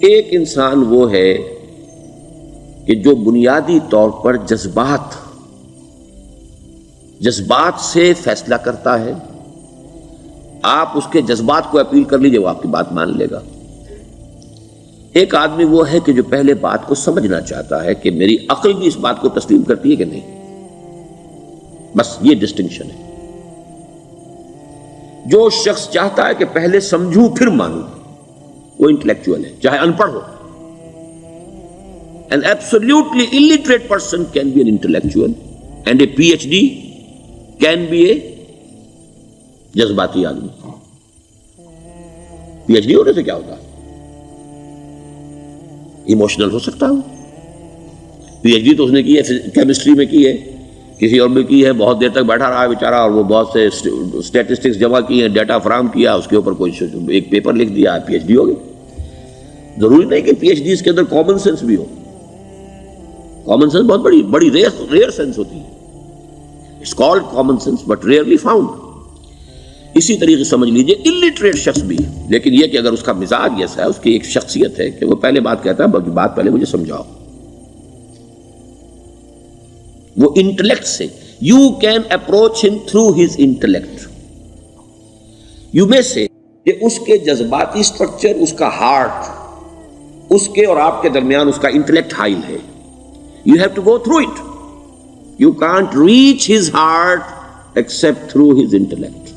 ایک انسان وہ ہے کہ جو بنیادی طور پر جذبات سے فیصلہ کرتا ہے. آپ اس کے جذبات کو اپیل کر لیجئے، وہ آپ کی بات مان لے گا. ایک آدمی وہ ہے کہ جو پہلے بات کو سمجھنا چاہتا ہے کہ میری عقل بھی اس بات کو تسلیم کرتی ہے کہ نہیں. بس یہ ڈسٹنکشن ہے. جو شخص چاہتا ہے کہ پہلے سمجھوں پھر مانوں، وہ انٹلیکچوئل ہے، چاہے ان پڑھ ہو. An absolutely illiterate person can be an intellectual and a PhD can be a جذباتی آدمی. پی ایچ ڈی ہونے سے کیا ہوتا ہے؟ ایموشنل ہو سکتا ہوں. پی ایچ ڈی تو اس نے کی ہے کیمسٹری میں کی ہے، کسی اور میں کی ہے، بہت دیر تک بیٹھا رہا ہے بیچارہ، اور وہ بہت سے اسٹیٹسٹکس جمع کی ہیں، ڈیٹا فراہم کیا، اس کے اوپر کوئی ایک پیپر لکھ دیا، پی ایچ ڈی ہو گئی. ضروری نہیں کہ پی ایچ ڈی اس کے اندر کامن سینس بھی ہو. کامن سینس بہت بڑی ریئر سینس ہوتی ہے. It's called common sense but rarely found. اسی طریقے سمجھ لیجئے الٹریٹ شخص بھی ہے، لیکن یہ کہ اگر اس کا مزاج ایسا ہے، اس کی ایک شخصیت ہے کہ وہ پہلے بات کہتا ہے، بلکہ بات پہلے مجھے سمجھاؤ. وہ انٹلیکٹ سے یو کین اپروچ ہم تھرو ہز انٹلیکٹ. یو میں سے کہ اس کے جذباتی اسٹرکچر، اس کا ہارٹ، اس کے اور آپ کے درمیان اس کا انٹلیکٹ حائل ہے. You have to go through it. You can't reach his heart except through his intellect.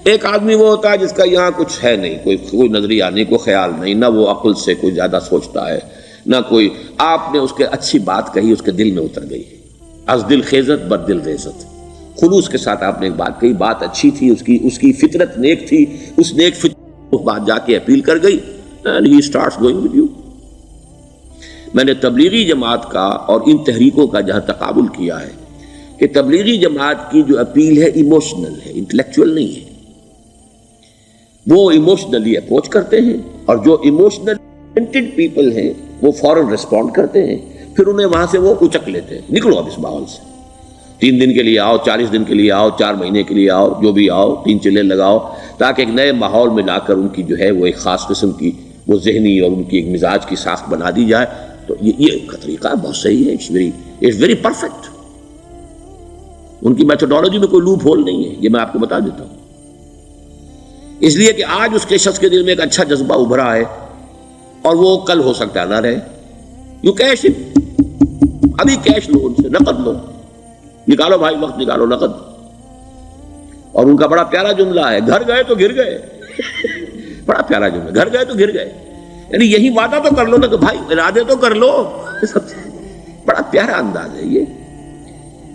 ایک آدمی وہ ہوتا ہے جس کا یہاں کچھ ہے نہیں، کوئی نظریہ نہیں، کوئی خیال نہیں، نہ وہ عقل سے کوئی زیادہ سوچتا ہے، نہ کوئی. آپ نے اس کے اچھی بات کہی، اس کے دل میں اتر گئی. از دل خیزت بد دل ریزت. خلوص کے ساتھ آپ نے ایک بات کہی، بات اچھی تھی، اس کی فطرت نیک تھی، اس نیک فطرت اس بات جا کے اپیل کر گئی. And he starts going with you. میں نے تبلیغی جماعت کا اور ان تحریکوں کا جہاں تقابل کیا ہے کہ تبلیغی جماعت کی جو اپیل ہے ایموشنل ہے، انٹلیکچوئل نہیں ہے. وہ ایموشنلی اپروچ کرتے ہیں، اور جو ایموشنل پیپل ہیں وہ فوراً ریسپونڈ کرتے ہیں، پھر انہیں وہاں سے وہ اچک لیتے ہیں. نکلو اب اس ماحول سے، 3 دن کے لیے آؤ، 40 دن کے لیے آؤ، 4 مہینے کے لیے آؤ، جو بھی آؤ، 3 چلے لگاؤ، تاکہ ایک نئے ماحول میں لا کر ان کی جو ہے وہ ایک خاص قسم کی وہ ذہنی اور ان کی ایک مزاج کی ساخت بنا دی جائے. تو یہ کا طریقہ بہت صحیح ہے. It's very perfect. ان کی میتھڈالوجی میں کوئی لوپ ہول نہیں ہے، یہ میں آپ کو بتا دیتا ہوں. اس لیے کہ آج اس کے شخص کے دل میں ایک اچھا جذبہ ابھرا ہے، اور وہ کل ہو سکتا ہے نہ رہے. یو کیش، ابھی کیش لو، ان سے نقد لو، نکالو بھائی، وقت نکالو، نقد. اور ان کا بڑا پیارا جملہ ہے، گھر گئے تو گر گئے. بڑا پیارا جملہ، گھر گئے تو گر گئے. یعنی یہی وعدہ تو کر لو نا کہ بھائی ارادے تو کر لو. بڑا پیارا انداز ہے یہ،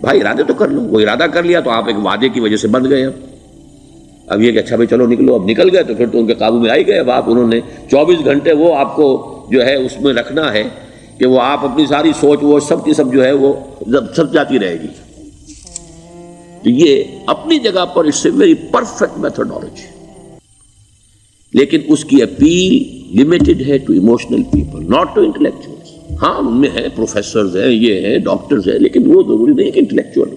بھائی ارادے تو کر لو. وہ ارادہ کر لیا تو آپ ایک وعدے کی وجہ سے بند گئے. اب یہ کہ اچھا بھائی چلو نکلو، اب نکل گئے تو پھر تو ان کے قابو میں آئی گئے. اب آپ انہوں نے 24 گھنٹے وہ آپ کو جو ہے اس میں رکھنا ہے کہ وہ آپ اپنی ساری سوچ وہ سب کی سب جو ہے وہ سب جاتی رہے گی. تو یہ اپنی جگہ پر it's a very perfect methodology, لیکن اس کی اپیل لمیٹڈ ہے to emotional people, not to intellectuals. ہاں ان میں ہیں پروفیسرز ہیں، یہ ہیں ڈاکٹرز ہیں، لیکن وہ ضروری نہیں کہ انٹلیکچوئل ہو.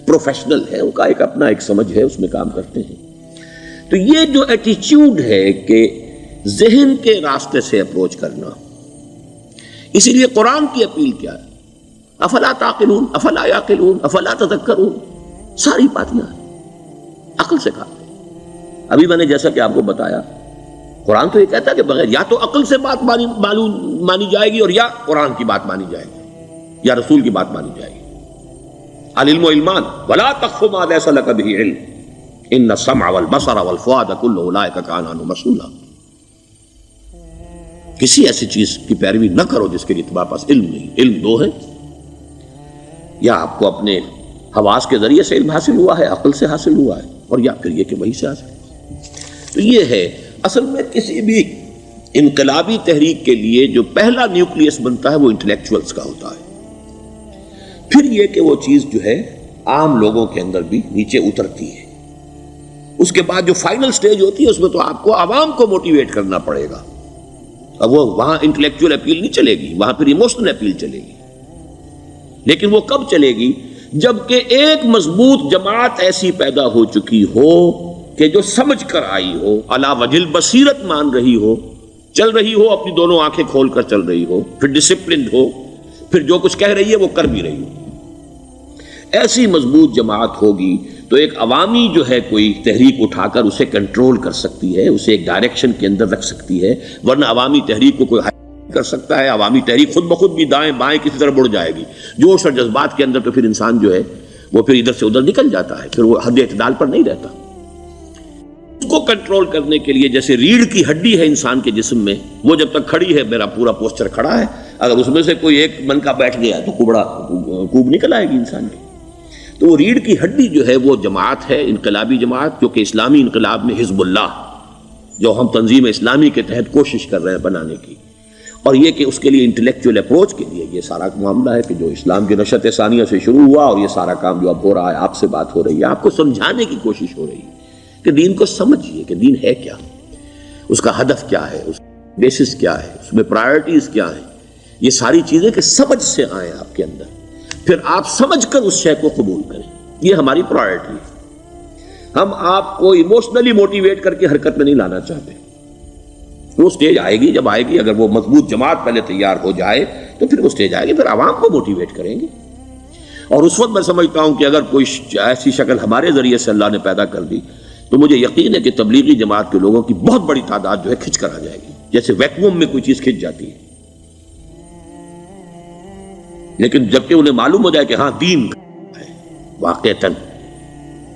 پروفیشنل ہے، ان کا ایک اپنا ایک سمجھ ہے، اس میں کام کرتے ہیں. تو یہ جو ایٹیچیوڈ ہے کہ ذہن کے راستے سے اپروچ کرنا، اسی لیے قرآن کی اپیل کیا ہے؟ افلا تعقلون، افلا یعقلون، افلا تذکرون. ساری باتیں عقل سے کہا. ابھی میں نے جیسا کہ آپ کو بتایا، قرآن تو یہ کہتا ہے کہ بغیر یا تو عقل سے بات مانی جائے گی، اور یا قرآن کی بات مانی جائے گی، یا رسول کی بات مانی جائے گی. العلم علمان ولا تخف ما ليس لك به علم ان السمع والبصر والفؤاد كل اولئك كان عنه مسؤولا. کسی ایسی چیز کی پیروی نہ کرو جس کے لیے تمہارے پاس علم نہیں. علم 2 ہے، یا آپ کو اپنے حواس کے ذریعے سے علم حاصل ہوا ہے، عقل سے حاصل ہوا ہے، اور یا پھر یہ کہ وہی سے حاصل. تو یہ ہے اصل میں کسی بھی انقلابی تحریک کے لیے جو پہلا نیوکلیس بنتا ہے وہ انٹلیکچوئلز کا ہوتا ہے. پھر یہ کہ وہ چیز جو ہے عام لوگوں کے اندر بھی نیچے اترتی ہے. اس کے بعد جو فائنل سٹیج ہوتی ہے اس میں تو آپ کو عوام کو موٹیویٹ کرنا پڑے گا. اب وہ وہاں انٹلیکچوئل اپیل نہیں چلے گی، وہاں پھر ایموشنل اپیل چلے گی. لیکن وہ کب چلے گی؟ جبکہ ایک مضبوط جماعت ایسی پیدا ہو چکی ہو کہ جو سمجھ کر آئی ہو، علی وجہ البصیرت مان رہی ہو چل رہی ہو اپنی دونوں آنکھیں کھول کر چل رہی ہو، پھر ڈسپلنڈ ہو، پھر جو کچھ کہہ رہی ہے وہ کر بھی رہی ہو. ایسی مضبوط جماعت ہوگی تو ایک عوامی جو ہے کوئی تحریک اٹھا کر اسے کنٹرول کر سکتی ہے، اسے ایک ڈائریکشن کے اندر رکھ سکتی ہے. ورنہ عوامی تحریک کو کوئی کر سکتا ہے؟ عوامی تحریک خود بخود بھی دائیں بائیں کسی طرف بڑھ جائے گی. جوش اور جذبات کے اندر تو پھر انسان جو ہے وہ پھر ادھر سے ادھر نکل جاتا ہے، پھر وہ حد اعتدال پر نہیں رہتا. اس کو کنٹرول کرنے کے لیے جیسے ریڑھ کی ہڈی ہے انسان کے جسم میں، وہ جب تک کھڑی ہے میرا پورا پوسچر کھڑا ہے، اگر اس میں سے کوئی ایک منکا بیٹھ گیا تو کوب نکل آئے گی انسان کی. تو وہ ریڑھ کی ہڈی جو ہے وہ جماعت ہے، انقلابی جماعت، جو کہ اسلامی انقلاب میں حزب اللہ جو ہم تنظیم اسلامی کے تحت کوشش کر رہے ہیں بنانے کی. اور یہ کہ اس کے لیے انٹلیکچوئل اپروچ کے لیے یہ سارا معاملہ ہے کہ جو اسلام کی نشأت ثانیہ سے شروع ہوا اور یہ سارا کام جو اب ہو رہا ہے، آپ سے بات ہو رہی ہے، آپ کو سمجھانے کی کوشش ہو رہی ہے کہ دین کو سمجھیے کہ دین ہے کیا، اس کا ہدف کیا ہے، اس کا بیسس کیا ہے، اس میں پرائرٹیز کیا ہیں. یہ ساری چیزیں کہ سمجھ سے آئیں آپ کے اندر، پھر آپ سمجھ کر اس شے کو قبول کریں. یہ ہماری پرائرٹی ہے. ہم آپ کو ایموشنلی موٹیویٹ کر کے حرکت میں نہیں لانا چاہتے. وہ سٹیج آئے گی، جب آئے گی، اگر وہ مضبوط جماعت پہلے تیار ہو جائے تو پھر وہ سٹیج آئے گی، پھر عوام کو موٹیویٹ کریں گے. اور اس وقت میں سمجھتا ہوں کہ اگر کوئی ایسی شکل ہمارے ذریعے سے اللہ نے پیدا کر دی تو مجھے یقین ہے کہ تبلیغی جماعت کے لوگوں کی بہت بڑی تعداد جو ہے کھنچ کر آ جائے گی، جیسے ویکیوم میں کوئی چیز کھنچ جاتی ہے. لیکن جبکہ انہیں معلوم ہو جائے کہ ہاں دین ہے واقعتاً،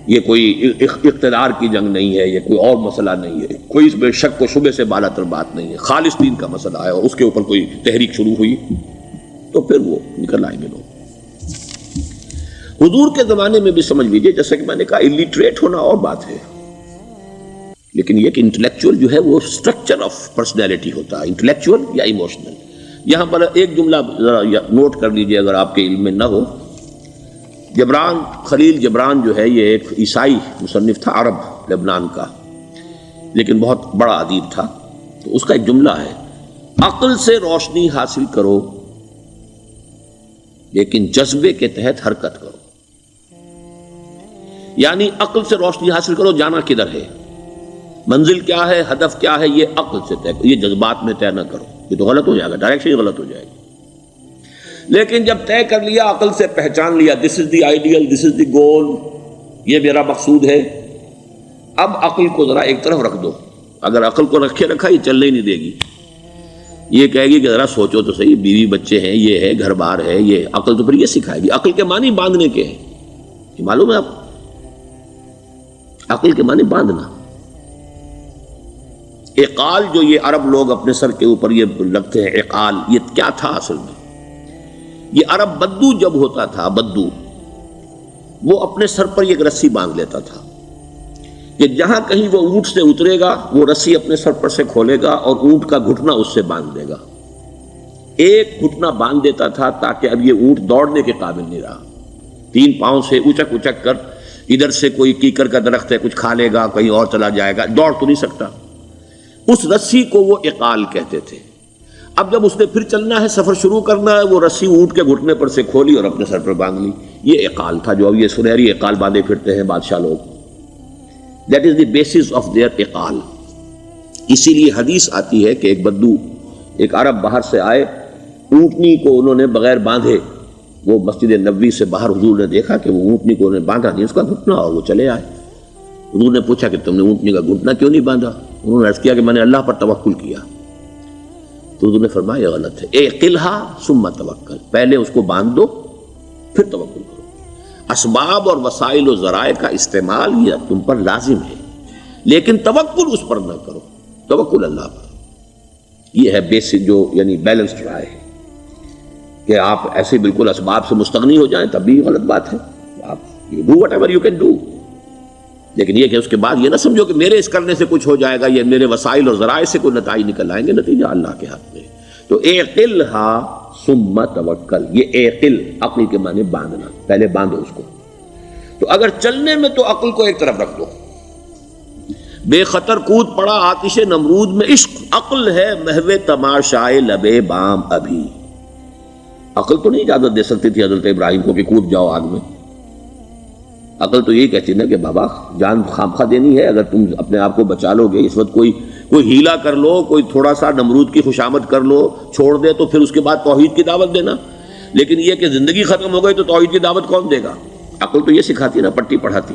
یہ کوئی اقتدار کی جنگ نہیں ہے، یہ کوئی اور مسئلہ نہیں ہے، کوئی اس میں شک و شبے سے بالا تر بات نہیں ہے، خالص دین کا مسئلہ ہے، اور اس کے اوپر کوئی تحریک شروع ہوئی تو پھر وہ نکل آئیں گے لوگ. حضور کے زمانے میں بھی سمجھ لیجیے، جیسا کہ میں نے کہا الٹریٹ ہونا اور بات ہے، لیکن یہ کہ انٹلیکچوئل جو ہے وہ اسٹرکچر آف پرسنالٹی ہوتا ہے، انٹلیکچوئل یا ایموشنل. یہاں پر ایک جملہ ذرا نوٹ کر لیجئے اگر آپ کے علم میں نہ ہو. جبران، خلیل جبران جو ہے یہ ایک عیسائی مصنف تھا عرب لبنان کا، لیکن بہت بڑا ادیب تھا. تو اس کا ایک جملہ ہے، عقل سے روشنی حاصل کرو لیکن جذبے کے تحت حرکت کرو. یعنی عقل سے روشنی حاصل کرو، جانا کدھر ہے، منزل کیا ہے، ہدف کیا ہے، یہ عقل سے طے کرو، یہ جذبات میں طے نہ کرو، یہ تو غلط ہو جائے گا، ڈائریکشن ہی غلط ہو جائے گی. لیکن جب طے کر لیا، عقل سے پہچان لیا، دس از دی آئیڈیل، دس از دی گول، یہ میرا مقصود ہے، اب عقل کو ذرا ایک طرف رکھ دو. اگر عقل کو رکھے رکھا یہ چلنے ہی نہیں دے گی، یہ کہے گی کہ ذرا سوچو تو صحیح، بیوی بچے ہیں، یہ ہے، گھر بار ہے، یہ عقل تو پھر یہ سکھائے گی. عقل کے معنی باندھنے کے ہیں، یہ معلوم ہے آپ، عقل کے معنی باندھنا. اقال جو یہ عرب لوگ اپنے سر کے اوپر یہ لگتے ہیں، اقال، یہ کیا تھا اصل میں؟ یہ عرب بدو جب ہوتا تھا، بدو وہ اپنے سر پر ایک رسی باندھ لیتا تھا کہ جہاں کہیں وہ اونٹ سے اترے گا وہ رسی اپنے سر پر سے کھولے گا اور اونٹ کا گھٹنا اس سے باندھ دے گا. ایک گھٹنا باندھ دیتا تھا تاکہ اب یہ اونٹ دوڑنے کے قابل نہیں رہا، 3 پاؤں سے اچک اچک کر، ادھر سے کوئی کیکر کا درخت ہے کچھ کھا لے گا، کہیں اور چلا جائے گا، دوڑ تو نہیں سکتا. اس رسی کو وہ اقال کہتے تھے. اب جب اس نے پھر چلنا ہے، سفر شروع کرنا ہے، وہ رسی اونٹ کے گھٹنے پر سے کھولی اور اپنے سر پر باندھ لی. یہ اقال تھا جو اب یہ سنہری اقال باندھے پھرتے ہیں بادشاہ لوگ. That is the basis of their اقال. اسی لیے حدیث آتی ہے کہ ایک بدو، ایک عرب باہر سے آئے، اونٹنی کو انہوں نے بغیر باندھے، وہ مسجد نبوی سے باہر حضور نے دیکھا کہ وہ اونٹنی کو انہوں نے باندھا نہیں، اس کا گھٹنا، اور وہ چلے آئے. حضور نے پوچھا کہ تم نے اونٹنی کا گھٹنا کیوں نہیں باندھا؟ انہوں نے عرض کیا کہ میں نے اللہ پر توکل کیا. تو حضور نے فرمایا یہ غلط ہے، اعقلھا ثم توکل، پہلے اس کو باندھ دو پھر توکل کرو. اسباب اور وسائل و ذرائع کا استعمال یہ تم پر لازم ہے، لیکن توکل اس پر نہ کرو، توکل اللہ پر. یہ ہے بیسک جو یعنی بیلنسڈ رائے ہے کہ آپ ایسے بالکل اسباب سے مستغنی ہو جائیں تب بھی غلط بات ہے. آپ you do whatever you can do، لیکن یہ کہ اس کے بعد یہ نہ سمجھو کہ میرے اس کرنے سے کچھ ہو جائے گا، یہ میرے وسائل اور ذرائع سے کوئی نتائج نکل آئیں گے، نتیجہ اللہ کے ہاتھ میں. تو اعقلھا ثم توکل، یہ اعقل عقل کے معنی باندھنا، پہلے باندھو اس کو. تو اگر چلنے میں تو عقل کو ایک طرف رکھ دو. بے خطر کود پڑا آتش نمرود میں عشق، عقل ہے محو تماشائے لبے بام ابھی. عقل تو نہیں اجازت دے سکتی تھی حضرت ابراہیم کو کہ کود جاؤ آگ میں. عقل تو یہی کہتی نا کہ بابا جان خامخواہ دینی ہے، اگر تم اپنے آپ کو بچا لو گے، اس وقت کوئی کوئی ہیلا کر لو، کوئی تھوڑا سا نمرود کی خوشامد کر لو، چھوڑ دے تو پھر اس کے بعد توحید کی دعوت دینا. لیکن یہ کہ زندگی ختم ہو گئی تو توحید کی دعوت کون دے گا؟ عقل تو یہ سکھاتی نا، پٹی پڑھاتی.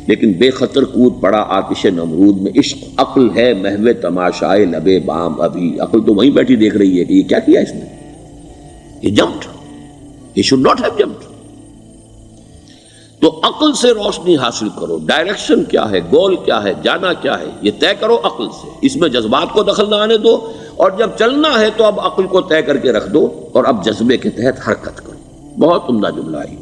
لیکن بے خطر کود پڑا آتش نمرود میں عشق. عقل ہے محو تماشائے لبے بام ابھی. عقل تو وہیں بیٹھی دیکھ رہی ہے کہ یہ کیا کیا اس نے. یہ jumped, he should not have jumped. تو عقل سے روشنی حاصل کرو. ڈائریکشن کیا ہے، گول کیا ہے، جانا کیا ہے، یہ طے کرو عقل سے. اس میں جذبات کو دخل نہ آنے دو، اور جب چلنا ہے تو اب عقل کو طے کر کے رکھ دو اور اب جذبے کے تحت حرکت کرو. بہت عمدہ جملہ ہے.